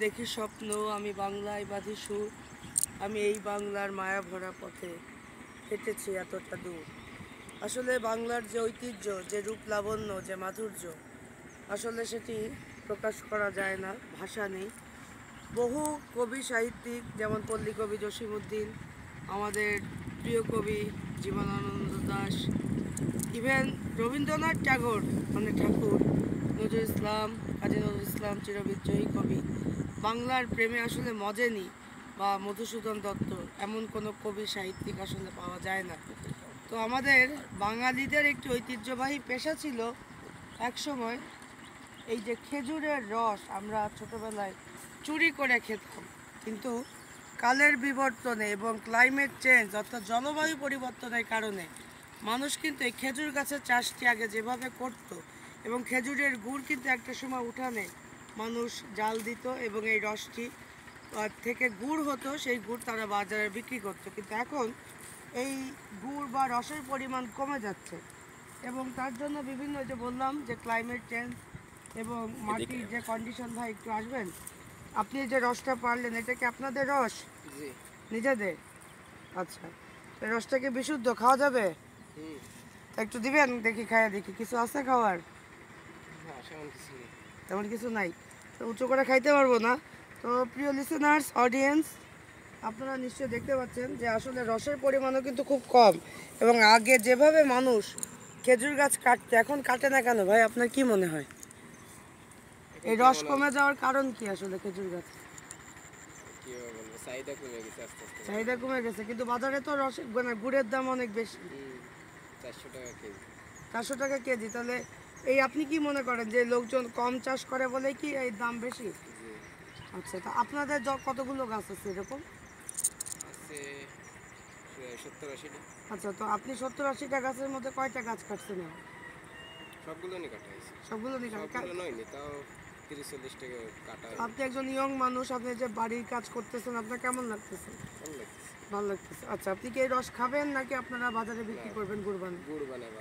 দেখি স্বপ্ন, আমি বাংলায় বাঁধি সুর, আমি এই বাংলার মায়া ভরা পথে হেঁটেছি এতটা দূর। আসলে বাংলার যে ঐতিহ্য, যে রূপ লাবণ্য, যে মাধুর্য, আসলে সেটি প্রকাশ করা যায় না, ভাষা নেই। বহু কবি সাহিত্যিক যেমন পল্লী কবি জসিমউদ্দিন, আমাদের প্রিয় কবি জীবনানন্দ দাশ, ইভেন রবীন্দ্রনাথ ট্যাগর মানে ঠাকুর, নজরুল ইসলাম, কাজী নজরুল ইসলাম চিরবিজয়ী কবি, বাংলার প্রেমে আসলে মজেনি বা মধুসূদন দত্ত এমন কোনো কবি সাহিত্যিক আসলে পাওয়া যায় না। তো আমাদের বাঙালিদের একটি ঐতিহ্যবাহী পেশা ছিল একসময় এই যে খেজুরের রস আমরা ছোটোবেলায় চুরি করে খেতাম, কিন্তু কালের বিবর্তনে এবং ক্লাইমেট চেঞ্জ অর্থাৎ জলবায়ু পরিবর্তনের কারণে মানুষ কিন্তু এই খেজুর গাছের চাষটি আগে যেভাবে করত এবং খেজুরের গুড় কিন্তু একটা সময় উঠানে মানুষ জাল দিত এবং এই রসটি থেকে গুড় হতো, সেই গুড় তারা বাজারে বিক্রি করতো। কিন্তু এখন এই গুড় বা রসের পরিমাণ কমে যাচ্ছে এবং তার জন্য বিভিন্ন যে বললাম যে ক্লাইমেট চেঞ্জ এবং মাটির যে কন্ডিশন। ভাই একটু আসবেন, আপনি যে রসটা পারলেন এটা কি আপনাদের রস? জি। নিজেদের? আচ্ছা, এই রসটা কি বিশুদ্ধ, খাওয়া যাবে? একটু দিবেন দেখি, খাইয়া দেখি কিছু আছে খাওয়ার? তেমন কিছু নাই, তো উঁচু করে খাইতে পারবো না। তো প্রিয় লিসেনার্স, অডিয়েন্স, আপনারা নিশ্চয়ই দেখতে পাচ্ছেন যে আসলে রসের পরিমাণও কিন্তু খুব কম এবং আগে যেভাবে মানুষ খেজুর গাছ কাটতে এখন কাটে না কেন ভাই, আপনার কি মনে হয়? এই রস কমে যাওয়ার কারণ কি আসলে? খেজুর গাছ চাহিদা কমে গেছে, কিন্তু বাজারে তো রস মানে গুড়ের দাম অনেক বেশি, 400 টাকা কেজি। তাহলে এই আপনি কি মনে করেন যে লোকজন কম চাষ করে বলে কি এই দাম বেশি? আচ্ছা, তো আপনাদের কতগুলো গাছ আছে এরকম? আচ্ছা, তো আপনি 70-80টা গাছের মধ্যে কয়টা গাছ কাটছেন? সবগুলো নিয়ে কাটা? আপনি একজন ইয়ং মানুষ, আপনি যে বাড়ির কাজ করতেছেন, আপনার কেমন লাগতেছে? ভালো লাগতেছে। আচ্ছা, আপনি কি এই রস খাবেন নাকি আপনারা বাজারে বিক্রি করবেন গুড় বানায়?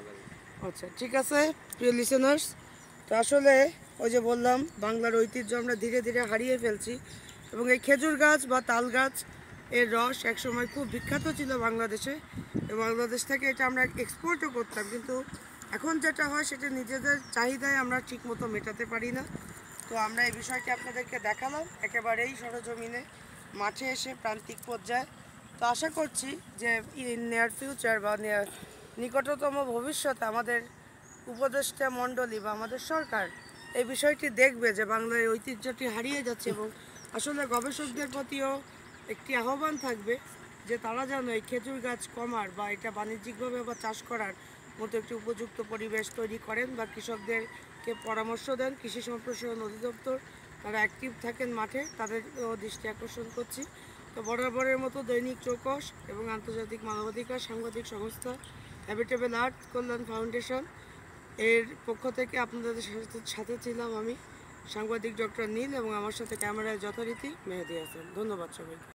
আচ্ছা, ঠিক আছে প্রিয় লিসেনার্স, তো আসলে ওই যে বললাম বাংলার ঐতিহ্য আমরা ধীরে ধীরে হারিয়ে ফেলছি এবং এই খেজুর গাছ বা তাল গাছ এর রস একসময় খুব বিখ্যাত ছিল বাংলাদেশে এবং বাংলাদেশ থেকে এটা আমরা এক্সপোর্টও করতাম, কিন্তু এখন যেটা হয় সেটা নিজেদের চাহিদায় আমরা ঠিকমতো মেটাতে পারি না। তো আমরা এই বিষয়টি আপনাদেরকে দেখালাম একেবারেই সরজমিনে, মাঠে এসে প্রান্তিক পর্যায়ে। তো আশা করছি যে ইন নিয়ার ফিউচার বা নিকটতম ভবিষ্যতে আমাদের উপদেষ্টা মণ্ডলী বা আমাদের সরকার এই বিষয়টি দেখবে যে বাংলার ঐতিহ্যটি হারিয়ে যাচ্ছে এবং আসলে গবেষকদের প্রতিও একটি আহ্বান থাকবে যে তারা যেন এই খেজুর গাছ কমার বা এটা বাণিজ্যিকভাবে বা চাষ করার মতো একটি উপযুক্ত পরিবেশ তৈরি করেন বা কৃষকদেরকে পরামর্শ দেন। কৃষি সম্প্রসারণ অধিদপ্তর তারা অ্যাক্টিভ থাকেন মাঠে, তাদের দৃষ্টি আকর্ষণ করছি। তো বরাবরের মতো দৈনিক চৌকস এবং আন্তর্জাতিক মানবাধিকার সাংবাদিক সংস্থা হ্যাবিটেবল আর্থ কল্যাণ ফাউন্ডেশন এর পক্ষ থেকে আপনাদের সাথে ছিলাম আমি সাংবাদিক ডক্টর নীল এবং আমার সাথে ক্যামেরায় যথারীতি মেহেদি হাসান। ধন্যবাদ সবাইকে।